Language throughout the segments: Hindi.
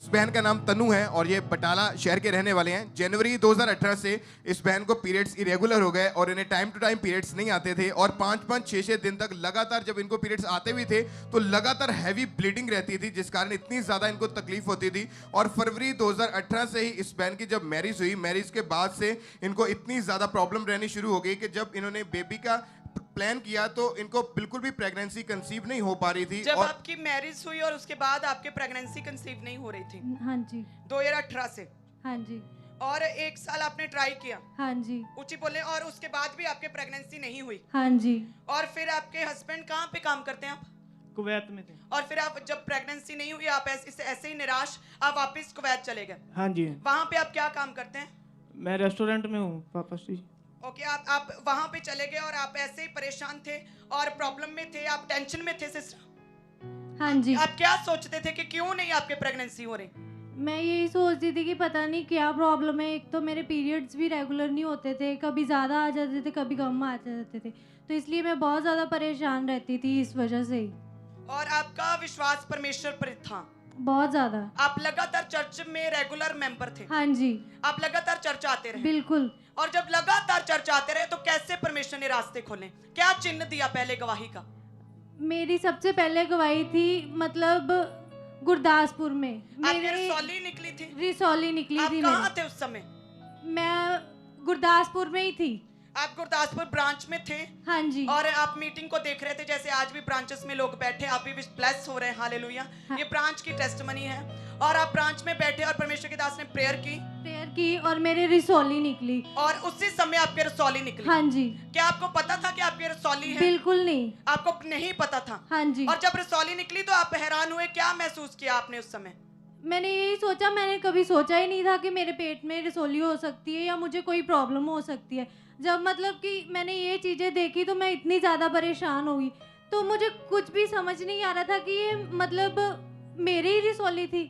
इस बहन का नाम तनु है और ये बटाला शहर के रहने वाले हैं। जनवरी 2018 से इस बहन को पीरियड्स इरेगुलर हो गए और इन्हें टाइम टू टाइम पीरियड्स नहीं आते थे और 5-5, 6-6 दिन तक लगातार जब इनको पीरियड्स आते भी थे तो लगातार हैवी ब्लीडिंग रहती थी, जिस कारण इतनी ज़्यादा इनको तकलीफ होती थी। और फरवरी 2018 से ही इस बहन की जब मैरिज हुई, मैरिज के बाद से इनको इतनी ज़्यादा प्रॉब्लम रहनी शुरू हो गई कि जब इन्होंने बेबी का प्लान किया तो इनको बिल्कुल भी प्रेगनेंसी कंसीव नहीं हो पा रही थी। जब और आपकी मैरिज हुई और उसके बाद आपके प्रेगनेंसी कंसीव नहीं हो रही थी हाँ जी 2018 से, हाँ जी और 1 साल आपने ट्राई किया, हाँ जी ऊंची बोले, और उसके बाद भी आपके प्रेगनेंसी नहीं हुई, हाँ जी। और फिर आपके हस्बैंड कहाँ पे काम करते हैं आप? कुवैत में थे। और फिर आप जब प्रेगनेंसी नहीं हुई आप ऐसे ही निराश आप वापस कुवैत चले गए। हाँ जी, वहाँ पे आप क्या काम करते हैं? मैं रेस्टोरेंट में हूँ पापा जी। ओके, आप वहाँ पे चले गए और आप ऐसे ही परेशान थे और प्रॉब्लम में थे, आप टेंशन में थे सिस्टर। हाँ जी। आप क्या सोचते थे कि क्यों नहीं आपके प्रेगनेंसी हो रही? मैं यही सोचती थी कि पता नहीं क्या प्रॉब्लम है। एक तो मेरे पीरियड्स भी रेगुलर नहीं होते थे, कभी ज़्यादा आ जाते थे कभी कम आ जाते थे, तो इसलिए मैं बहुत ज़्यादा परेशान रहती थी इस वजह से ही। और आपका विश्वास परमेश्वर पर था? बहुत ज़्यादा। आप लगातार चर्च में रेगुलर मेंबर थे? हाँ जी आप लगातार चर्च आते रहे? बिल्कुल। और जब लगातार चर्च आते रहे तो कैसे परमेश्वर ने रास्ते खोले? क्या चिन्ह दिया पहले गवाही का? मेरी सबसे पहले गवाही थी मतलब गुरदासपुर में। आपकी रसौली निकली थी? रिसौली निकली आप थी कहाँ मेरी। थे उस समय? मैं गुरदासपुर में ही थी। आप गुरदासपुर ब्रांच में थे? हाँ जी। और आप मीटिंग को देख रहे थे, जैसे आज भी ब्रांचेस में लोग बैठे, आप भी ब्लेस हो रहे हैं, हालेलुया। हाँ। ये ब्रांच की टेस्टमनी है। और आप ब्रांच में बैठे और परमेश्वर के दास ने प्रेयर की और मेरी रिसौली निकली और उसी समय आपके रसौली निकली। हाँ जी। क्या आपको पता था कि आपकी रसौली है? बिल्कुल नहीं। आपको नहीं पता था? हाँ जी। और जब रसौली निकली तो आप हैरान हुए, क्या महसूस किया आपने उस समय? मैंने यही सोचा, मैंने कभी सोचा ही नहीं था कि मेरे पेट में रसौली हो सकती है या मुझे कोई प्रॉब्लम हो सकती है। जब मतलब कि मैंने ये चीज़ें देखी तो मैं इतनी ज़्यादा परेशान हुई, तो मुझे कुछ भी समझ नहीं आ रहा था कि ये मतलब मेरी ही रसौली थी।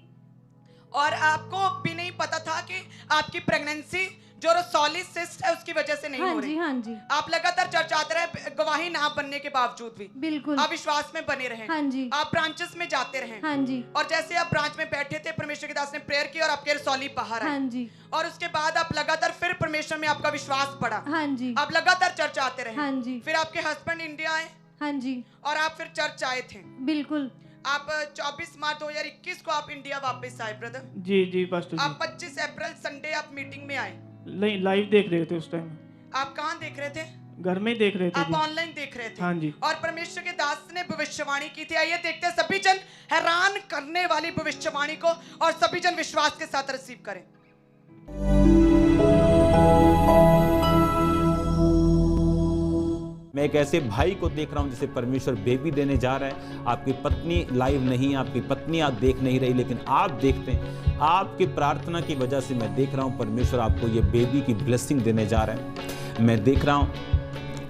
और आपको भी नहीं पता था कि आपकी प्रेगनेंसी जो रसौली सिस्ट है उसकी वजह से नहीं हाँ हो रही? जी हाँ जी। आप लगातार चर्च आते रहे, गवाही ना बनने के बावजूद भी बिल्कुल। आप विश्वास में बने रहे। हाँ जी। आप ब्रांचेस में जाते रहे। हाँ जी। और जैसे आप ब्रांच में बैठे थे, परमेश्वर के दास ने प्रेयर की और आपके रसौली बाहर आई। हाँ जी। और उसके बाद आप लगातार फिर परमेश्वर में आपका विश्वास बढ़ा। हाँ जी। आप लगातार चर्च आते रहे। हाँ जी। फिर आपके हस्बैंड इंडिया आए हाँ जी। और आप फिर चर्च आए थे। बिल्कुल। आप 24 मार्च 2021 को आप इंडिया वापस आए ब्रदर। जी जी पास्टर जी। आप 25 अप्रैल संडे आप मीटिंग में आए। लाइव देख रहे थे उस टाइम। आप कहाँ देख रहे थे? घर में देख रहे थे आप जी। ऑनलाइन देख रहे थे? हाँ जी। और परमेश्वर के दास ने भविष्यवाणी की थी। आइए देखते हैं सभी जन हैरान करने वाली भविष्यवाणी को, और सभी जन विश्वास के साथ रिसीव करें। मैं एक ऐसे भाई को देख रहा हूं जिसे परमेश्वर बेबी देने जा रहा है। आपकी पत्नी लाइव नहीं, आपकी पत्नी आप देख नहीं रही, लेकिन आप देखते हैं। आपकी प्रार्थना की वजह से मैं देख रहा हूं परमेश्वर आपको ये बेबी की ब्लेसिंग देने जा रहा है। मैं देख रहा हूं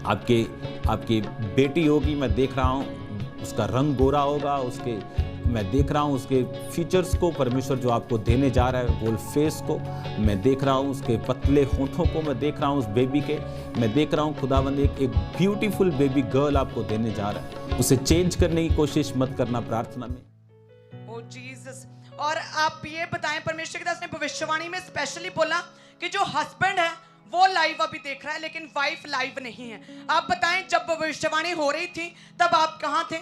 आपकी बेटी होगी, मैं देख रहा हूं उसका रंग गोरा होगा, मैं देख रहा हूँ उसके फीचर्स को परमेश्वर जो आपको देने जा रहा है, गोल फेस को मैं देख रहा हूँ, उसके पतले होठों को मैं देख रहा हूँ, उस बेबी के मैं देख रहा हूँ खुदावंद एक ब्यूटीफुल बेबी गर्ल आपको देने जा रहा है। उसे चेंज करने की कोशिश मत करना प्रार्थना में। ओ जीसस। और आप ये बताएं, परमेश्वर के दास ने भविष्यवाणी में स्पेशली बोला कि जो हस्बैंड है वो लाइव अभी देख रहा है लेकिन वाइफ लाइव नहीं है। आप बताएं, जब भविष्यवाणी हो रही थी तब आप कहाँ थे?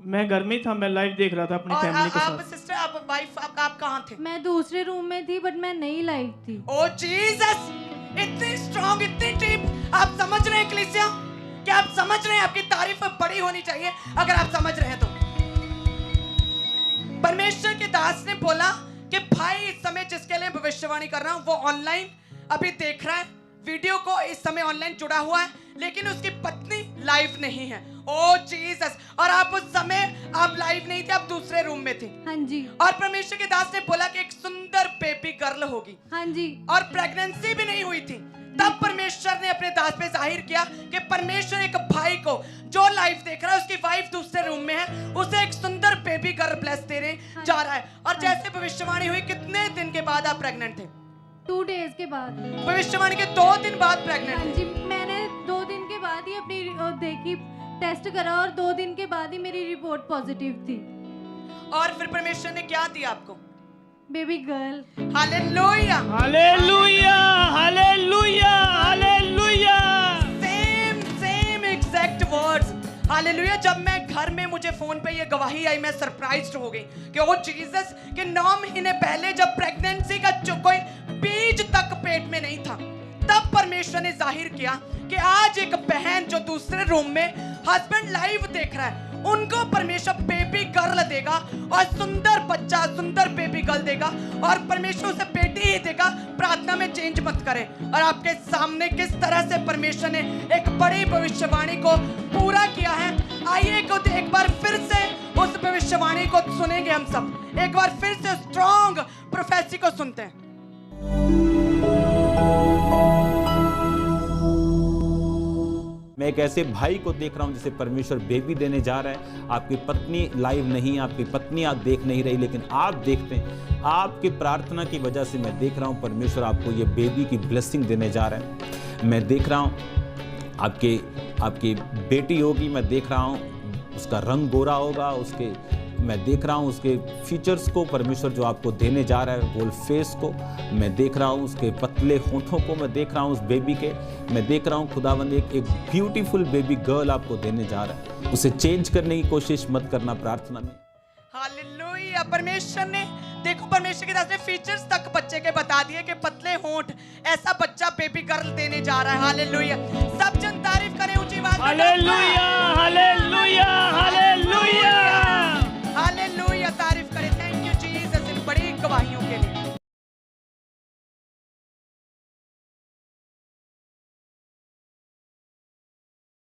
मैं घर में था, मैं लाइव देख रहा था अपनी और फैमिली के आप साथ। सिस्टर, आप वाइफ, आप कहाँ थे? मैं दूसरे रूम में थी बट मैं नहीं लाइव थी। ओ जीसस, इतनी स्ट्रॉन्ग, इतनी डीप। आप समझ रहे हैं कलीसिया? क्या आप समझ रहे हैं? आपकी तारीफ बड़ी होनी चाहिए अगर आप समझ रहे हैं तो। परमेश्वर के दास ने बोला कि भाई इस समय जिसके लिए भविष्यवाणी कर रहा हूं वो ऑनलाइन अभी देख रहा है वीडियो को, इस समय ऑनलाइन जुड़ा हुआ है, लेकिन उसकी पत्नी लाइव नहीं है। ओ जीसस। और आप उस समय आप लाइव नहीं थे, आप दूसरे रूम में थे। हाँ जी। और परमेश्वर के दास ने बोला कि एक सुंदर बेबी गर्ल होगी। हाँ जी। और प्रेगनेंसी भी नहीं हुई थी। तब परमेश्वर ने अपने दास पे जाहिर किया कि परमेश्वर एक भाई को जो लाइव देख रहा है, उसकी वाइफ दूसरे रूम में है, उसे एक सुंदर बेबी गर्ल ब्लेस देने जा रहा है। और जैसे भविष्यवाणी हुई, कितने दिन के बाद आप प्रेग्नेंट थे? 2 डेज के बाद। भविष्यवाणी के 2 दिन बाद प्रेग्नेंट? हाँ जी, मैंने 2 दिन के बाद ही अपनी देखी, टेस्ट करा और 2 दिन के बाद ही मेरी रिपोर्ट पॉजिटिव थी। और फिर परमेश्वर ने क्या दिया आपको? Baby girl. Hallelujah. Hallelujah hallelujah hallelujah. Same exact words. Hallelujah. जब मैं घर में मुझे फोन पे ये गवाही आई, मैं सरप्राइज्ड हो गई कि ओ जीसस के 9 महीने पहले जब प्रेगनेंसी का कोई बीज तक पेट में नहीं था, तब परमेश्वर ने जाहिर किया कि आज एक बहन जो दूसरे रूम में हस्बैंड लाइव देख रहा है, उनको परमेश्वर बेबी गर्ल देगा और सुंदर बच्चा, सुंदर बेबी गर्ल देगा, और परमेश्वर उसे बेटी ही देगा। प्रार्थना में चेंज मत करें। और आपके सामने किस तरह से परमेश्वर ने एक बड़ी भविष्यवाणी को पूरा किया है, आइए को एक बार फिर से उस भविष्यवाणी को सुनेंगे। हम सब एक बार फिर से स्ट्रॉन्ग प्रोफेसी को सुनते हैं। मैं एक ऐसे भाई को देख रहा हूं जिसे परमेश्वर बेबी देने जा रहा है। आपकी पत्नी लाइव नहीं, आपकी पत्नी आप देख नहीं रही, लेकिन आप देखते हैं। आपकी प्रार्थना की वजह से मैं देख रहा हूं परमेश्वर आपको ये बेबी की ब्लेसिंग देने जा रहा है। मैं देख रहा हूं आपकी बेटी होगी, मैं देख रहा हूं उसका रंग गोरा होगा, मैं देख रहा हूँ उसके फीचर्स को परमेश्वर जो आपको देने जा रहा है, गोल फेस को मैं देख रहा हूँ, उसके पतले होठों को मैं देख रहा हूँ, उस बेबी के मैं देख रहा हूँ खुदावंद एक ब्यूटीफुल बेबी गर्ल आपको देने जा रहा है। उसे चेंज करने की कोशिश मत करना प्रार्थना में। हालेलुया। परमेश्वर ने देखो, परमेश्वर की तरफ से फीचर्स तक बच्चे के बता दिए कि पतले होंठ, ऐसा बच्चा बेबी गर्ल देने जा रहा है। हालेलुया। सब जन तारीफ करें ऊंची आवाज में। हालेलुया